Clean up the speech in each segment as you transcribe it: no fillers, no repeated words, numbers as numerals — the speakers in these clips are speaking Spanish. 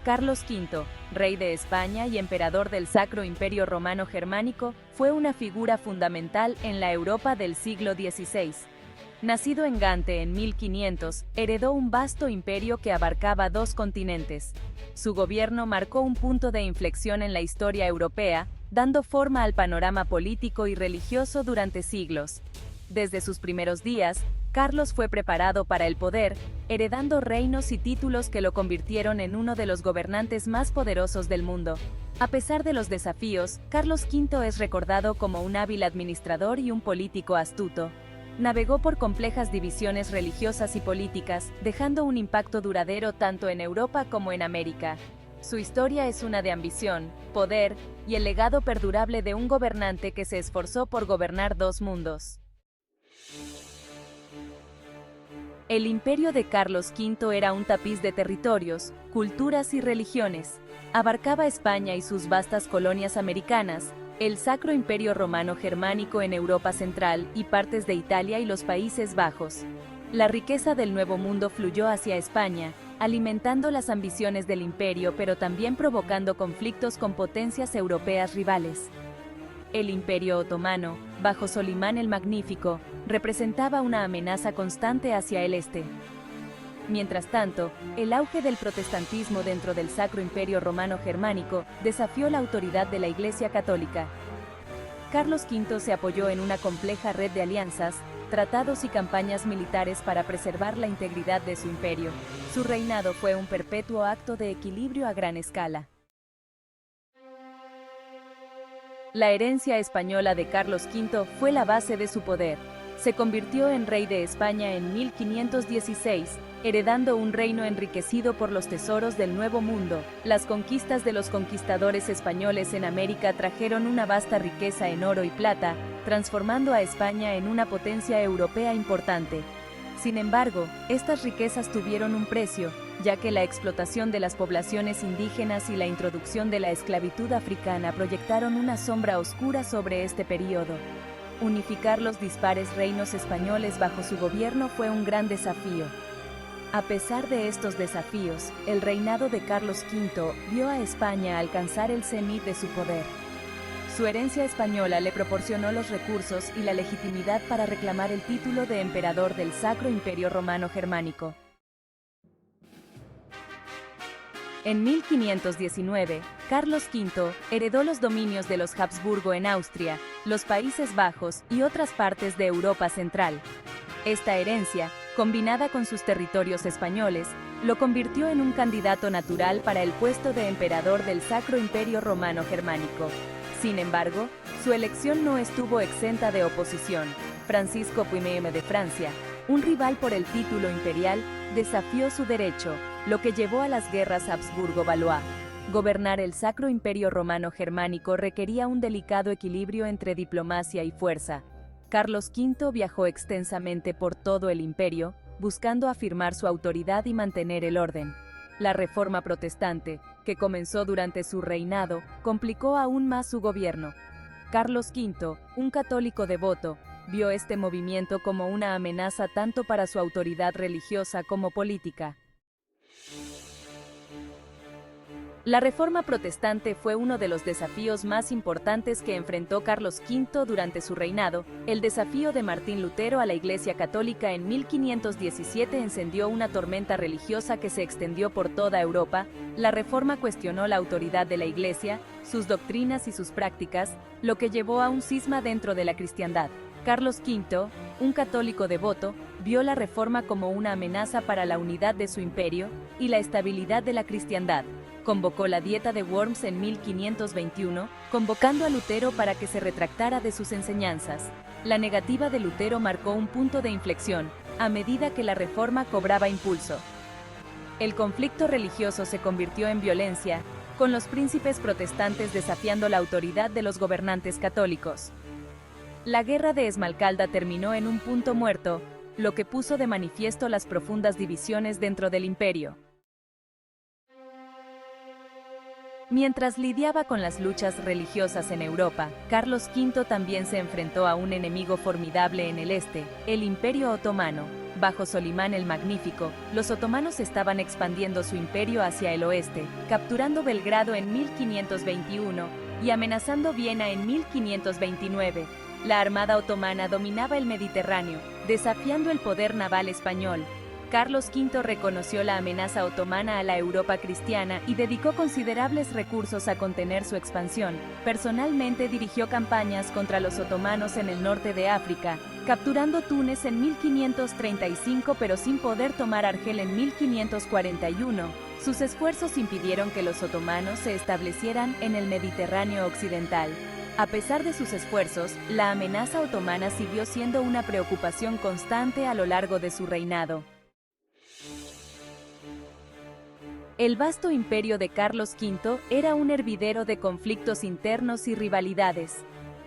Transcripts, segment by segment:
Carlos V, rey de España y emperador del Sacro Imperio Romano Germánico, fue una figura fundamental en la Europa del siglo XVI. Nacido en Gante en 1500, heredó un vasto imperio que abarcaba 2 continentes. Su gobierno marcó un punto de inflexión en la historia europea, dando forma al panorama político y religioso durante siglos. Desde sus primeros días, Carlos fue preparado para el poder, heredando reinos y títulos que lo convirtieron en uno de los gobernantes más poderosos del mundo. A pesar de los desafíos, Carlos V es recordado como un hábil administrador y un político astuto. Navegó por complejas divisiones religiosas y políticas, dejando un impacto duradero tanto en Europa como en América. Su historia es una de ambición, poder y el legado perdurable de un gobernante que se esforzó por gobernar 2 mundos. El imperio de Carlos V era un tapiz de territorios, culturas y religiones. Abarcaba España y sus vastas colonias americanas, el Sacro Imperio Romano Germánico en Europa Central y partes de Italia y los Países Bajos. La riqueza del Nuevo Mundo fluyó hacia España, alimentando las ambiciones del imperio pero también provocando conflictos con potencias europeas rivales. El Imperio Otomano, bajo Solimán el Magnífico, representaba una amenaza constante hacia el este. Mientras tanto, el auge del protestantismo dentro del Sacro Imperio Romano Germánico desafió la autoridad de la Iglesia Católica. Carlos V se apoyó en una compleja red de alianzas, tratados y campañas militares para preservar la integridad de su imperio. Su reinado fue un perpetuo acto de equilibrio a gran escala. La herencia española de Carlos V fue la base de su poder. Se convirtió en rey de España en 1516, heredando un reino enriquecido por los tesoros del Nuevo Mundo. Las conquistas de los conquistadores españoles en América trajeron una vasta riqueza en oro y plata, transformando a España en una potencia europea importante. Sin embargo, estas riquezas tuvieron un precio, ya que la explotación de las poblaciones indígenas y la introducción de la esclavitud africana proyectaron una sombra oscura sobre este período. Unificar los dispares reinos españoles bajo su gobierno fue un gran desafío. A pesar de estos desafíos, el reinado de Carlos V vio a España alcanzar el cenit de su poder. Su herencia española le proporcionó los recursos y la legitimidad para reclamar el título de emperador del Sacro Imperio Romano Germánico. En 1519, Carlos V heredó los dominios de los Habsburgo en Austria, los Países Bajos y otras partes de Europa Central. Esta herencia, combinada con sus territorios españoles, lo convirtió en un candidato natural para el puesto de emperador del Sacro Imperio Romano Germánico. Sin embargo, su elección no estuvo exenta de oposición. Francisco I de Francia, un rival por el título imperial, desafió su derecho, lo que llevó a las guerras Habsburgo-Valois. Gobernar el Sacro Imperio Romano Germánico requería un delicado equilibrio entre diplomacia y fuerza. Carlos V viajó extensamente por todo el imperio, buscando afirmar su autoridad y mantener el orden. La Reforma Protestante, que comenzó durante su reinado, complicó aún más su gobierno. Carlos V, un católico devoto, vio este movimiento como una amenaza tanto para su autoridad religiosa como política. La Reforma Protestante fue uno de los desafíos más importantes que enfrentó Carlos V durante su reinado. El desafío de Martín Lutero a la Iglesia Católica en 1517 encendió una tormenta religiosa que se extendió por toda Europa. La Reforma cuestionó la autoridad de la Iglesia, sus doctrinas y sus prácticas, lo que llevó a un cisma dentro de la cristiandad. Carlos V, un católico devoto, vio la Reforma como una amenaza para la unidad de su imperio y la estabilidad de la cristiandad. Convocó la Dieta de Worms en 1521, convocando a Lutero para que se retractara de sus enseñanzas. La negativa de Lutero marcó un punto de inflexión, a medida que la Reforma cobraba impulso. El conflicto religioso se convirtió en violencia, con los príncipes protestantes desafiando la autoridad de los gobernantes católicos. La Guerra de Esmalcalda terminó en un punto muerto, lo que puso de manifiesto las profundas divisiones dentro del imperio. Mientras lidiaba con las luchas religiosas en Europa, Carlos V también se enfrentó a un enemigo formidable en el este, el Imperio Otomano. Bajo Solimán el Magnífico, los otomanos estaban expandiendo su imperio hacia el oeste, capturando Belgrado en 1521 y amenazando Viena en 1529. La armada otomana dominaba el Mediterráneo, desafiando el poder naval español. Carlos V reconoció la amenaza otomana a la Europa cristiana y dedicó considerables recursos a contener su expansión. Personalmente dirigió campañas contra los otomanos en el norte de África, capturando Túnez en 1535 pero sin poder tomar Argel en 1541. Sus esfuerzos impidieron que los otomanos se establecieran en el Mediterráneo occidental. A pesar de sus esfuerzos, la amenaza otomana siguió siendo una preocupación constante a lo largo de su reinado. El vasto imperio de Carlos V era un hervidero de conflictos internos y rivalidades.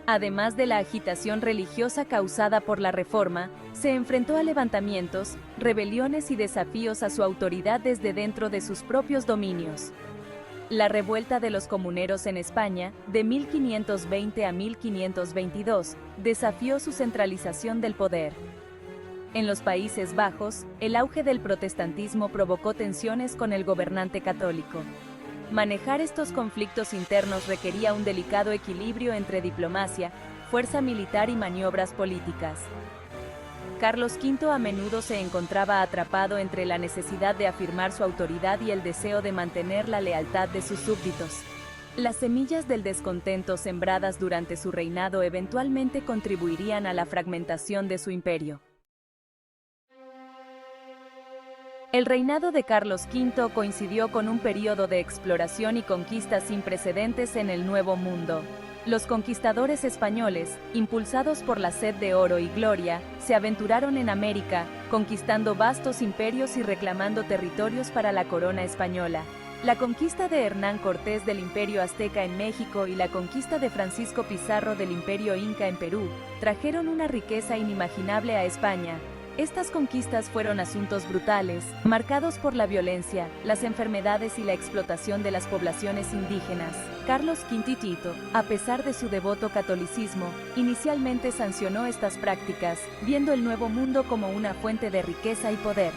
Además de la agitación religiosa causada por la Reforma, se enfrentó a levantamientos, rebeliones y desafíos a su autoridad desde dentro de sus propios dominios. La revuelta de los comuneros en España, de 1520 a 1522, desafió su centralización del poder. En los Países Bajos, el auge del protestantismo provocó tensiones con el gobernante católico. Manejar estos conflictos internos requería un delicado equilibrio entre diplomacia, fuerza militar y maniobras políticas. Carlos V a menudo se encontraba atrapado entre la necesidad de afirmar su autoridad y el deseo de mantener la lealtad de sus súbditos. Las semillas del descontento sembradas durante su reinado eventualmente contribuirían a la fragmentación de su imperio. El reinado de Carlos V coincidió con un periodo de exploración y conquista sin precedentes en el Nuevo Mundo. Los conquistadores españoles, impulsados por la sed de oro y gloria, se aventuraron en América, conquistando vastos imperios y reclamando territorios para la corona española. La conquista de Hernán Cortés del Imperio Azteca en México y la conquista de Francisco Pizarro del Imperio Inca en Perú trajeron una riqueza inimaginable a España. Estas conquistas fueron asuntos brutales, marcados por la violencia, las enfermedades y la explotación de las poblaciones indígenas. Carlos V Tito, a pesar de su devoto catolicismo, inicialmente sancionó estas prácticas, viendo el Nuevo Mundo como una fuente de riqueza y poder.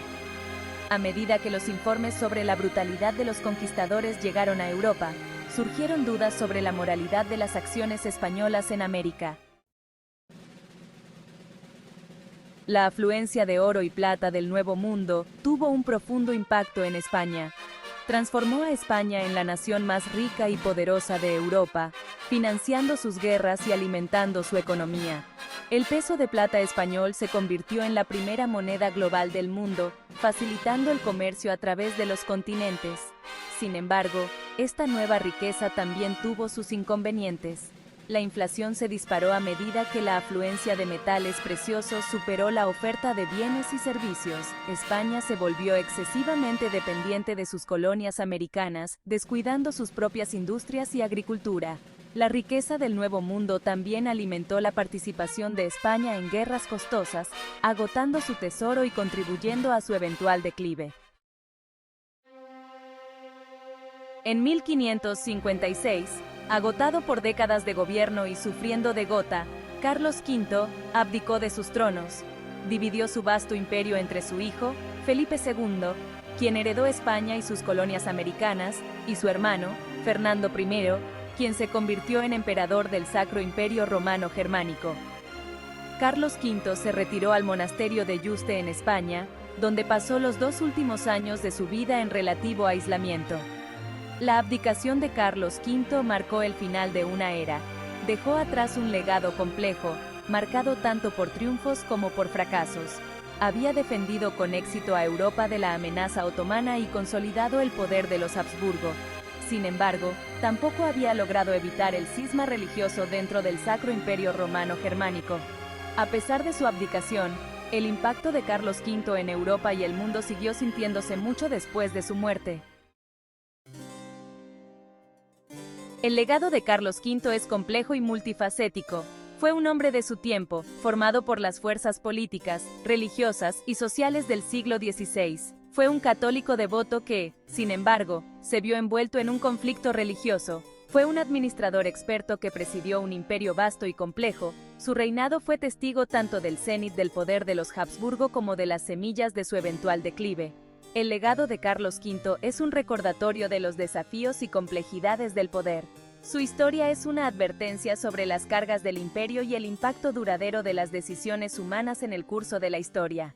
A medida que los informes sobre la brutalidad de los conquistadores llegaron a Europa, surgieron dudas sobre la moralidad de las acciones españolas en América. La afluencia de oro y plata del Nuevo Mundo tuvo un profundo impacto en España. Transformó a España en la nación más rica y poderosa de Europa, financiando sus guerras y alimentando su economía. El peso de plata español se convirtió en la primera moneda global del mundo, facilitando el comercio a través de los continentes. Sin embargo, esta nueva riqueza también tuvo sus inconvenientes. La inflación se disparó a medida que la afluencia de metales preciosos superó la oferta de bienes y servicios. España se volvió excesivamente dependiente de sus colonias americanas, descuidando sus propias industrias y agricultura. La riqueza del Nuevo Mundo también alimentó la participación de España en guerras costosas, agotando su tesoro y contribuyendo a su eventual declive. En 1556, agotado por décadas de gobierno y sufriendo de gota, Carlos V abdicó de sus tronos. Dividió su vasto imperio entre su hijo, Felipe II, quien heredó España y sus colonias americanas, y su hermano, Fernando I, quien se convirtió en emperador del Sacro Imperio Romano Germánico. Carlos V se retiró al monasterio de Yuste en España, donde pasó los 2 últimos años de su vida en relativo aislamiento. La abdicación de Carlos V marcó el final de una era. Dejó atrás un legado complejo, marcado tanto por triunfos como por fracasos. Había defendido con éxito a Europa de la amenaza otomana y consolidado el poder de los Habsburgo. Sin embargo, tampoco había logrado evitar el cisma religioso dentro del Sacro Imperio Romano Germánico. A pesar de su abdicación, el impacto de Carlos V en Europa y el mundo siguió sintiéndose mucho después de su muerte. El legado de Carlos V es complejo y multifacético. Fue un hombre de su tiempo, formado por las fuerzas políticas, religiosas y sociales del siglo XVI. Fue un católico devoto que, sin embargo, se vio envuelto en un conflicto religioso. Fue un administrador experto que presidió un imperio vasto y complejo. Su reinado fue testigo tanto del cenit del poder de los Habsburgo como de las semillas de su eventual declive. El legado de Carlos V es un recordatorio de los desafíos y complejidades del poder. Su historia es una advertencia sobre las cargas del imperio y el impacto duradero de las decisiones humanas en el curso de la historia.